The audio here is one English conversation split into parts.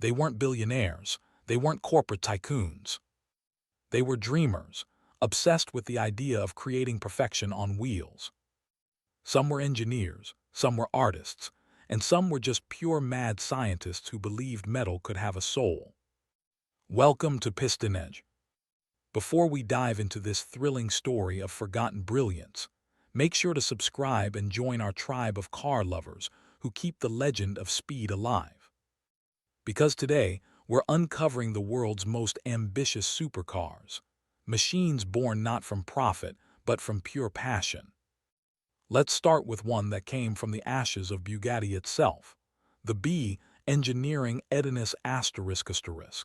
They weren't billionaires. They weren't corporate tycoons. They were dreamers, obsessed with the idea of creating perfection on wheels. Some were engineers, some were artists, and some were just pure mad scientists who believed metal could have a soul. Welcome to PistonEdge. Before we dive into this thrilling story of forgotten brilliance, make sure to subscribe and join our tribe of car lovers who keep the legend of speed alive. Because today, we're uncovering the world's most ambitious supercars, machines born not from profit, but from pure passion. Let's start with one that came from the ashes of Bugatti itself, the B Engineering Edonis ***.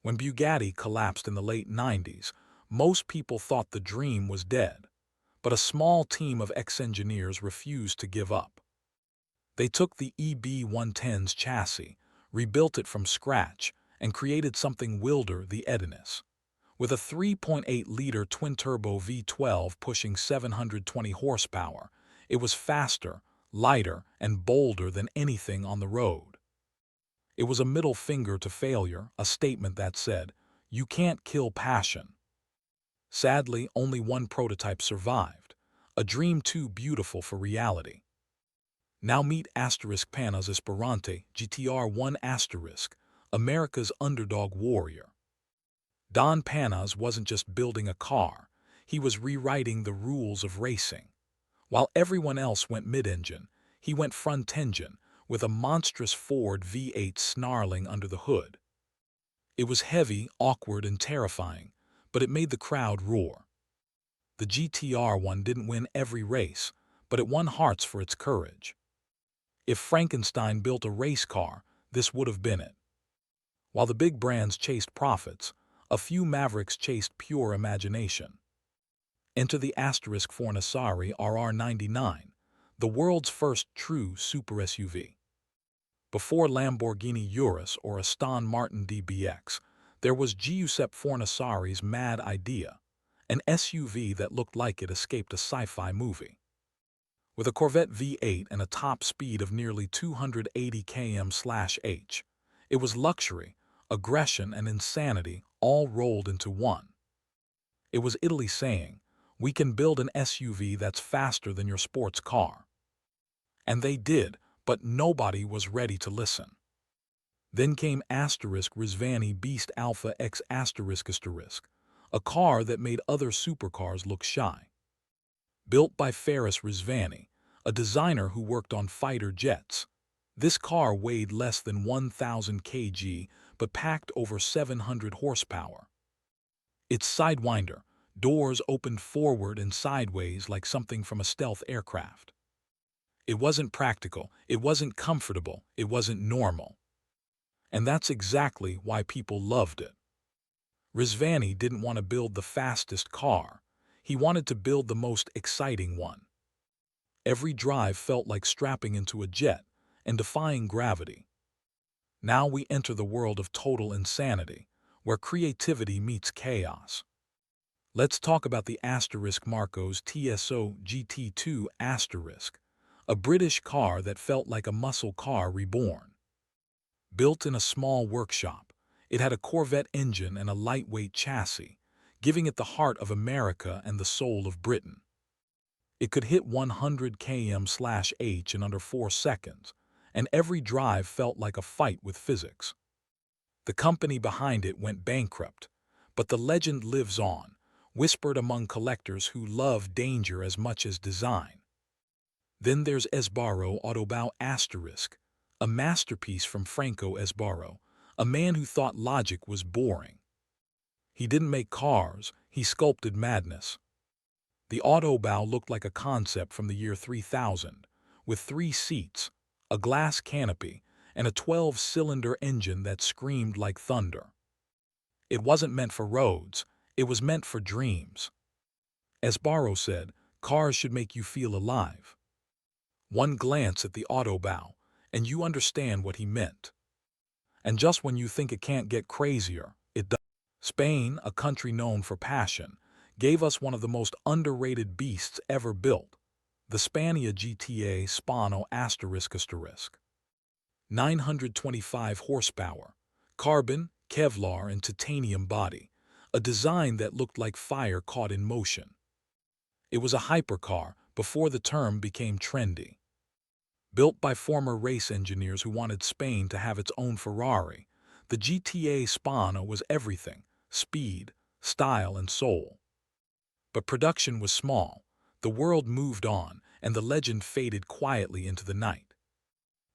When Bugatti collapsed in the late 90s, most people thought the dream was dead, but a small team of ex-engineers refused to give up. They took the EB110's chassis, rebuilt it from scratch, and created something wilder, the Edonis. With a 3.8-liter twin-turbo V12 pushing 720 horsepower, it was faster, lighter, and bolder than anything on the road. It was a middle finger to failure, a statement that said, "You can't kill passion." Sadly, only one prototype survived, a dream too beautiful for reality. Now meet Panoz Esperante GTR1 America's underdog warrior. Don Panoz wasn't just building a car, he was rewriting the rules of racing. While everyone else went mid-engine, he went front-engine, with a monstrous Ford V8 snarling under the hood. It was heavy, awkward, and terrifying, but it made the crowd roar. The GTR1 didn't win every race, but it won hearts for its courage. If Frankenstein built a race car, this would have been it. While the big brands chased profits, a few mavericks chased pure imagination. Enter the Fornasari RR99, the world's first true super SUV. Before Lamborghini Urus or Aston Martin DBX, there was Giuseppe Fornasari's mad idea, an SUV that looked like it escaped a sci-fi movie. With a Corvette V8 and a top speed of nearly 280 km/h, it was luxury, aggression, and insanity all rolled into one. It was Italy saying, "We can build an SUV that's faster than your sports car." And they did, but nobody was ready to listen. Then came Rezvani Beast Alpha X ***, a car that made other supercars look shy. Built by Rezvani, a designer who worked on fighter jets, this car weighed less than 1,000 kg but packed over 700 horsepower. Its sidewinder, doors opened forward and sideways like something from a stealth aircraft. It wasn't practical, it wasn't comfortable, it wasn't normal. And that's exactly why people loved it. Rezvani didn't want to build the fastest car, he wanted to build the most exciting one. Every drive felt like strapping into a jet and defying gravity. Now we enter the world of total insanity, where creativity meets chaos. Let's talk about the Marco's TSO GT2 a British car that felt like a muscle car reborn. Built in a small workshop, it had a Corvette engine and a lightweight chassis, giving it the heart of America and the soul of Britain. It could hit 100 km/h in under 4 seconds, and every drive felt like a fight with physics. The company behind it went bankrupt, but the legend lives on, whispered among collectors who love danger as much as design. Then there's Sbarro Challenge I, a masterpiece from Franco Sbarro, a man who thought logic was boring. He didn't make cars, he sculpted madness. The Autobau looked like a concept from the year 3000, with 3 seats, a glass canopy, and a 12-cylinder engine that screamed like thunder. It wasn't meant for roads, it was meant for dreams. Sbarro said, "Cars should make you feel alive." One glance at the Autobau, and you understand what he meant. And just when you think it can't get crazier, it does. Spain, a country known for passion, gave us one of the most underrated beasts ever built, the Spania GTA Spano ***. 925 horsepower, carbon, Kevlar, and titanium body, a design that looked like fire caught in motion. It was a hypercar before the term became trendy. Built by former race engineers who wanted Spain to have its own Ferrari, the GTA Spano was everything: speed, style, and soul. But production was small, the world moved on, and the legend faded quietly into the night.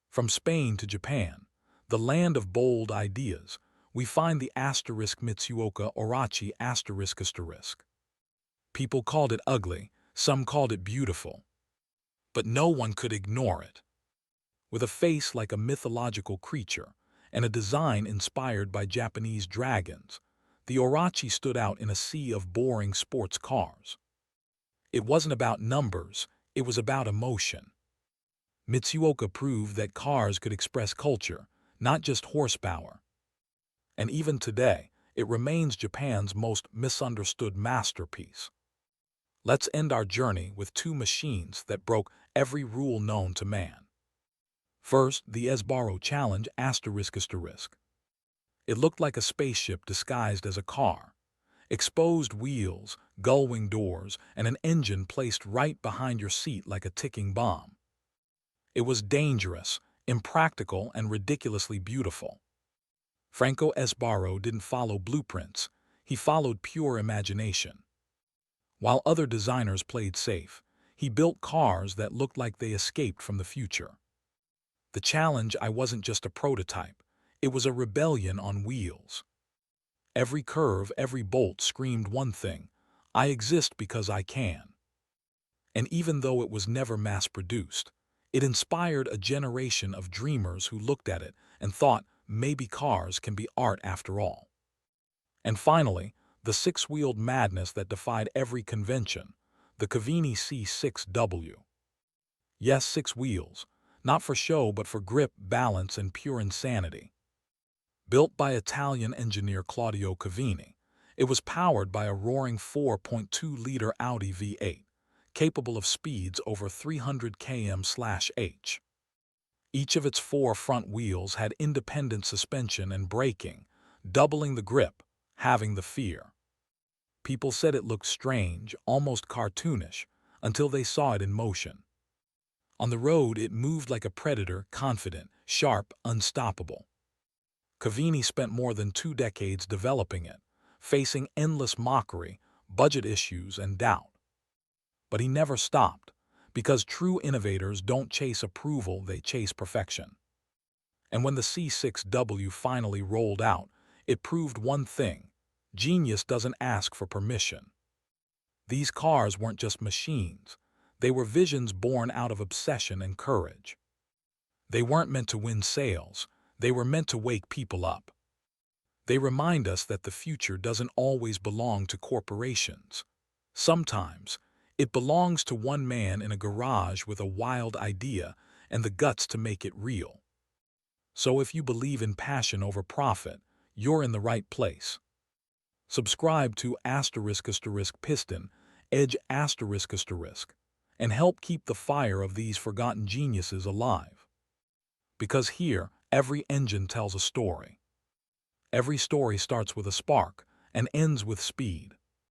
From Spain to Japan, the land of bold ideas, we find the Mitsuoka Orochi ***. People called it ugly, some called it beautiful. But no one could ignore it. With a face like a mythological creature and a design inspired by Japanese dragons, the Orochi stood out in a sea of boring sports cars. It wasn't about numbers, it was about emotion. Mitsuoka proved that cars could express culture, not just horsepower. And even today, it remains Japan's most misunderstood masterpiece. Let's end our journey with two machines that broke every rule known to man. First, the Sbarro Challenge ***. It looked like a spaceship disguised as a car. Exposed wheels, gull-wing doors, and an engine placed right behind your seat like a ticking bomb. It was dangerous, impractical, and ridiculously beautiful. Franco Sbarro didn't follow blueprints, he followed pure imagination. While other designers played safe, he built cars that looked like they escaped from the future. The Challenge I wasn't just a prototype, it was a rebellion on wheels. Every curve, every bolt screamed one thing: I exist because I can. And even though it was never mass-produced, it inspired a generation of dreamers who looked at it and thought, maybe cars can be art after all. And finally, the six-wheeled madness that defied every convention, the Covini C6W. Yes, 6 wheels, not for show but for grip, balance, and pure insanity. Built by Italian engineer Claudio Covini, it was powered by a roaring 4.2-liter Audi V8, capable of speeds over 300 km/h. Each of its 4 front wheels had independent suspension and braking, doubling the grip, halving the fear. People said it looked strange, almost cartoonish, until they saw it in motion. On the road, it moved like a predator, confident, sharp, unstoppable. Covini spent more than 2 decades developing it, facing endless mockery, budget issues, and doubt. But he never stopped, because true innovators don't chase approval, they chase perfection. And when the C6W finally rolled out, it proved one thing: genius doesn't ask for permission. These cars weren't just machines, they were visions born out of obsession and courage. They weren't meant to win sales, they were meant to wake people up. They remind us that the future doesn't always belong to corporations. Sometimes, it belongs to one man in a garage with a wild idea and the guts to make it real. So if you believe in passion over profit, you're in the right place. Subscribe to ***PistonEdge** and help keep the fire of these forgotten geniuses alive. Because here, every engine tells a story. Every story starts with a spark and ends with speed.